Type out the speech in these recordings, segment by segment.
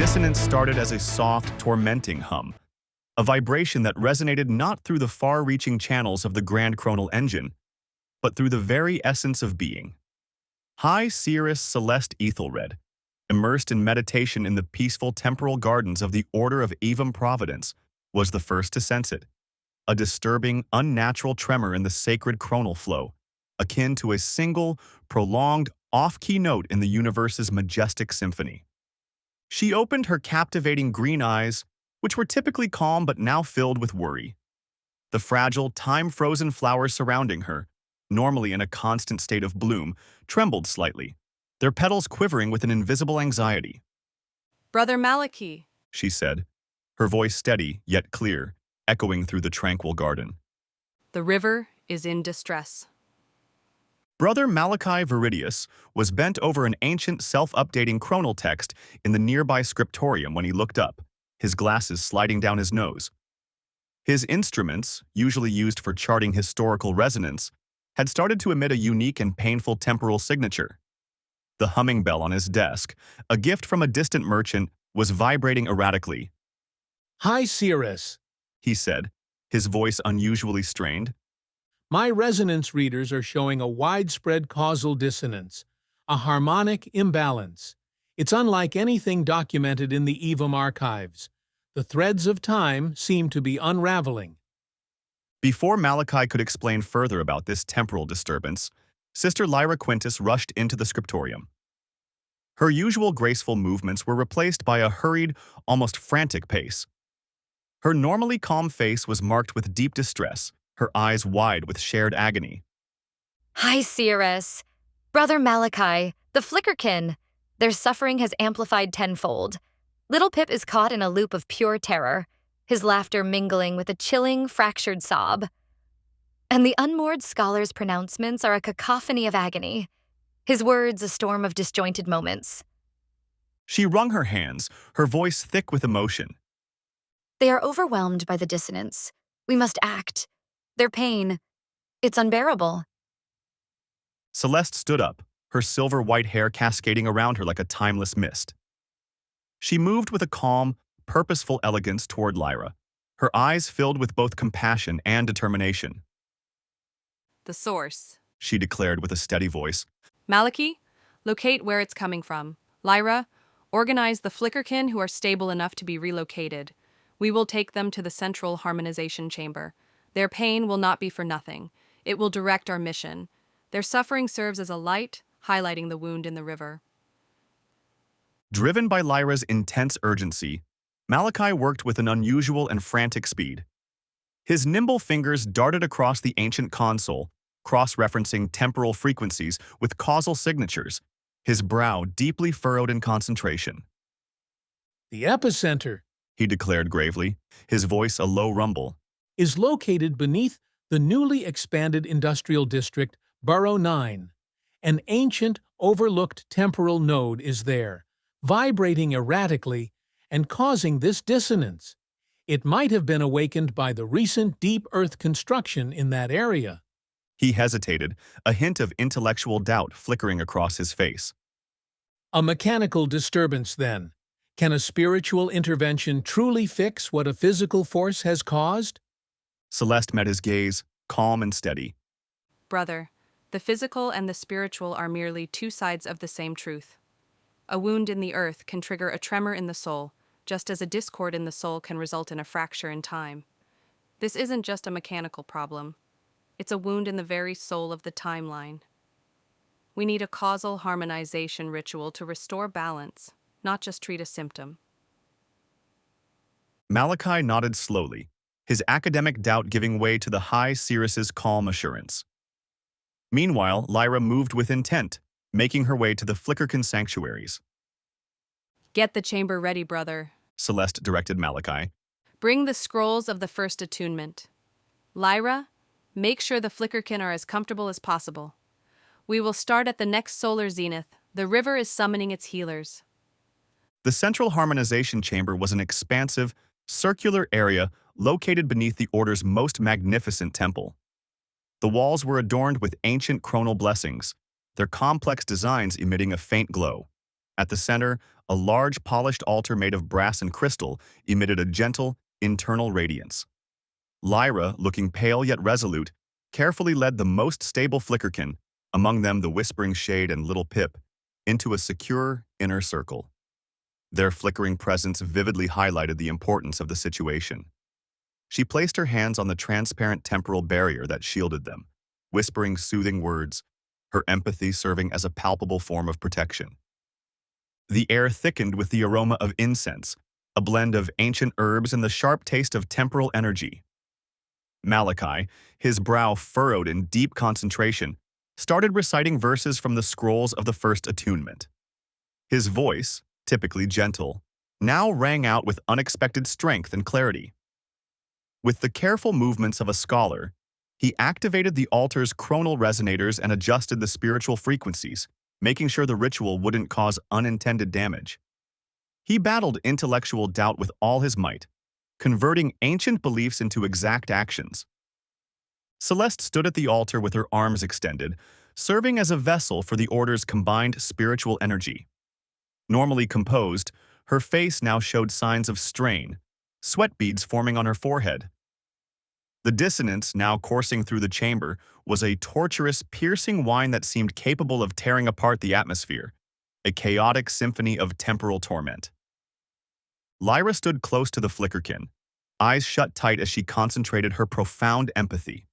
dissonance started as a soft, tormenting hum, a vibration that resonated not through the far-reaching channels of the grand chronal engine, but through the very essence of being. High Seeress Celeste Aethelred, immersed in meditation in the peaceful temporal gardens of the Order of Aevum Providence, was the first to sense it. A disturbing, unnatural tremor in the sacred Chronal Flow, akin to a single, prolonged, off-key note in the universe's majestic symphony. She opened her captivating green eyes, which were typically calm but now filled with worry. The fragile, time-frozen flowers surrounding her, normally in a constant state of bloom, trembled slightly, their petals quivering with an invisible anxiety. "Brother Malachi," she said, her voice steady yet clear, echoing through the tranquil garden. "the river is in distress." Brother Malachi Veridius was bent over an ancient self-updating chronal text in the nearby scriptorium when he looked up, his glasses sliding down his nose. His instruments, usually used for charting historical resonance, had started to emit a unique and painful temporal signature. The humming bell on his desk, a gift from a distant merchant, was vibrating erratically. "High Seeress," he said, his voice unusually strained. "My resonance readers are showing a widespread causal dissonance, a harmonic imbalance. It's unlike anything documented in the Aevum archives. The threads of time seem to be unraveling." Before Malachi could explain further about this temporal disturbance, Sister Lyra Quintus rushed into the scriptorium. Her usual graceful movements were replaced by a hurried, almost frantic pace. Her normally calm face was marked with deep distress, her eyes wide with shared agony. "High Seeress, Brother Malachi, the Flickerkin. Their suffering has amplified tenfold. Little Pip is caught in a loop of pure terror, his laughter mingling with a chilling, fractured sob. And the unmoored scholar's pronouncements are a cacophony of agony, his words a storm of disjointed moments." She wrung her hands, her voice thick with emotion. "They are overwhelmed by the dissonance. We must act. Their pain, it's unbearable." Celeste stood up, her silver-white hair cascading around her like a timeless mist. She moved with a calm, purposeful elegance toward Lyra, her eyes filled with both compassion and determination. "The source," she declared with a steady voice. "Malachi, locate where it's coming from. Lyra, organize the Flickerkin who are stable enough to be relocated. We will take them to the central harmonization chamber. Their pain will not be for nothing. It will direct our mission. Their suffering serves as a light, highlighting the wound in the river." Driven by Lyra's intense urgency, Malachi worked with an unusual and frantic speed. His nimble fingers darted across the ancient console, cross-referencing temporal frequencies with causal signatures, his brow deeply furrowed in concentration. "The epicenter," he declared gravely, his voice a low rumble. "is located beneath the newly expanded industrial district, Borough 9. An ancient, overlooked temporal node is there, vibrating erratically and causing this dissonance. It might have been awakened by the recent deep earth construction in that area." He hesitated, a hint of intellectual doubt flickering across his face. "A mechanical disturbance, then. Can a spiritual intervention truly fix what a physical force has caused?" Celeste met his gaze, calm and steady. "Brother, the physical and the spiritual are merely two sides of the same truth. A wound in the earth can trigger a tremor in the soul, just as a discord in the soul can result in a fracture in time. This isn't just a mechanical problem. It's a wound in the very soul of the timeline. We need a causal harmonization ritual to restore balance, not just treat a symptom." Malachi nodded slowly, his academic doubt giving way to the High Seeress's calm assurance. Meanwhile, Lyra moved with intent, making her way to the Flickerkin sanctuaries. "Get the chamber ready, brother," Celeste directed Malachi. "Bring the scrolls of the first attunement. Lyra, make sure the Flickerkin are as comfortable as possible. We will start at the next solar zenith. The river is summoning its healers." The central harmonization chamber was an expansive, circular area located beneath the Order's most magnificent temple. The walls were adorned with ancient chronal blessings, their complex designs emitting a faint glow. At the center, a large polished altar made of brass and crystal emitted a gentle, internal radiance. Lyra, looking pale yet resolute, carefully led the most stable Flickerkin, among them the Whispering Shade and Little Pip, into a secure inner circle. Their flickering presence vividly highlighted the importance of the situation. She placed her hands on the transparent temporal barrier that shielded them, whispering soothing words, her empathy serving as a palpable form of protection. The air thickened with the aroma of incense, a blend of ancient herbs and the sharp taste of temporal energy. Malachi, his brow furrowed in deep concentration, started reciting verses from the scrolls of the first attunement. His voice, typically gentle, now rang out with unexpected strength and clarity. With the careful movements of a scholar, he activated the altar's chronal resonators and adjusted the spiritual frequencies, making sure the ritual wouldn't cause unintended damage. He battled intellectual doubt with all his might, converting ancient beliefs into exact actions. Celeste stood at the altar with her arms extended, serving as a vessel for the Order's combined spiritual energy. Normally composed, her face now showed signs of strain, sweat beads forming on her forehead. The dissonance now coursing through the chamber was a torturous, piercing whine that seemed capable of tearing apart the atmosphere, a chaotic symphony of temporal torment. Lyra stood close to the Flickerkin, eyes shut tight as she concentrated her profound empathy.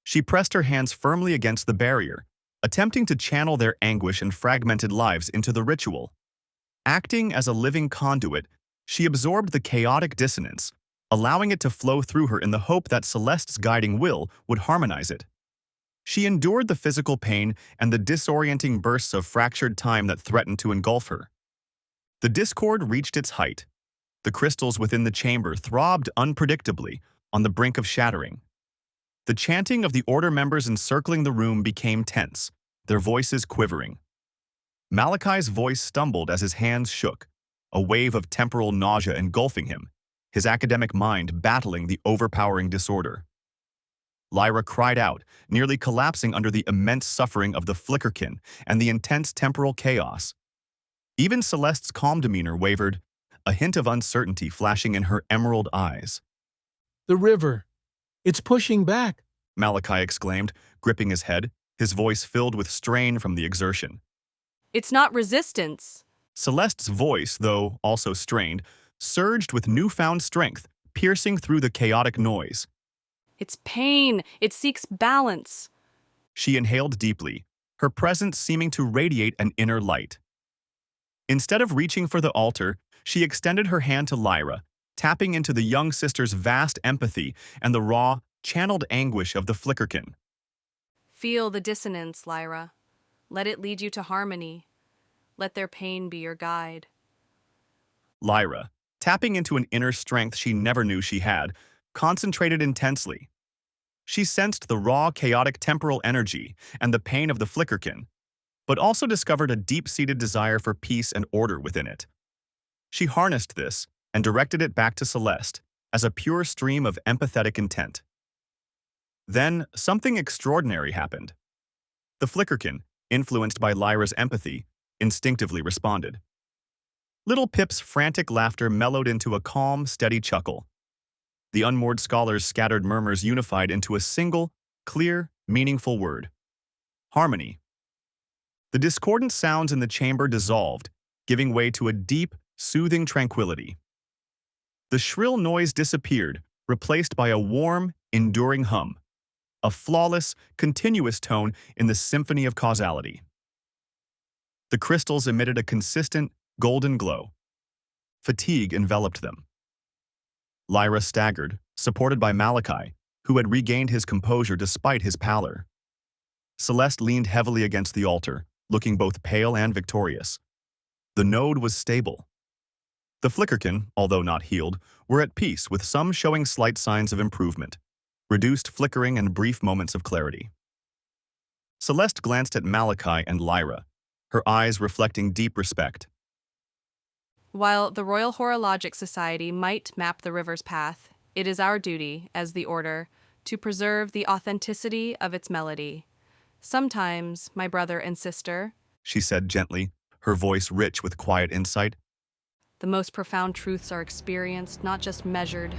She pressed her hands firmly against the barrier, attempting to channel their anguish and fragmented lives into the ritual. Acting as a living conduit, she absorbed the chaotic dissonance, allowing it to flow through her in the hope that Celeste's guiding will would harmonize it. She endured the physical pain and the disorienting bursts of fractured time that threatened to engulf her. The discord reached its height. The crystals within the chamber throbbed unpredictably, on the brink of shattering. The chanting of the Order members encircling the room became tense, their voices quivering. Malachi's voice stumbled as his hands shook, a wave of temporal nausea engulfing him, his academic mind battling the overpowering disorder. Lyra cried out, nearly collapsing under the immense suffering of the Flickerkin and the intense temporal chaos. Even Celeste's calm demeanor wavered, a hint of uncertainty flashing in her emerald eyes. The river. It's pushing back. Malachi exclaimed, gripping his head, his voice filled with strain from the exertion. It's not resistance. Celeste's voice, though also strained, surged with newfound strength, piercing through the chaotic noise. It's pain. It seeks balance. She inhaled deeply, her presence seeming to radiate an inner light. Instead of reaching for the altar, she extended her hand to Lyra, tapping into the young sister's vast empathy and the raw, channeled anguish of the Flickerkin. Feel the dissonance, Lyra. Let it lead you to harmony. Let their pain be your guide. Lyra, tapping into an inner strength she never knew she had, concentrated intensely. She sensed the raw, chaotic temporal energy and the pain of the Flickerkin, but also discovered a deep-seated desire for peace and order within it. She harnessed this and directed it back to Celeste as a pure stream of empathetic intent. Then, something extraordinary happened. The Flickerkin, influenced by Lyra's empathy, instinctively responded. Little Pip's frantic laughter mellowed into a calm, steady chuckle. The unmoored scholar's scattered murmurs unified into a single, clear, meaningful word. Harmony. The discordant sounds in the chamber dissolved, giving way to a deep, soothing tranquility. The shrill noise disappeared, replaced by a warm, enduring hum, a flawless, continuous tone in the symphony of causality. The crystals emitted a consistent, golden glow. Fatigue enveloped them. Lyra staggered, supported by Malachi, who had regained his composure despite his pallor. Celeste leaned heavily against the altar, looking both pale and victorious. The node was stable. The Flickerkin, although not healed, were at peace, with some showing slight signs of improvement, reduced flickering and brief moments of clarity. Celeste glanced at Malachi and Lyra, her eyes reflecting deep respect. While the Royal Horologic Society might map the river's path, it is our duty, as the Order, to preserve the authenticity of its melody. Sometimes, my brother and sister, She said gently, her voice rich with quiet insight, The most profound truths are experienced, not just measured.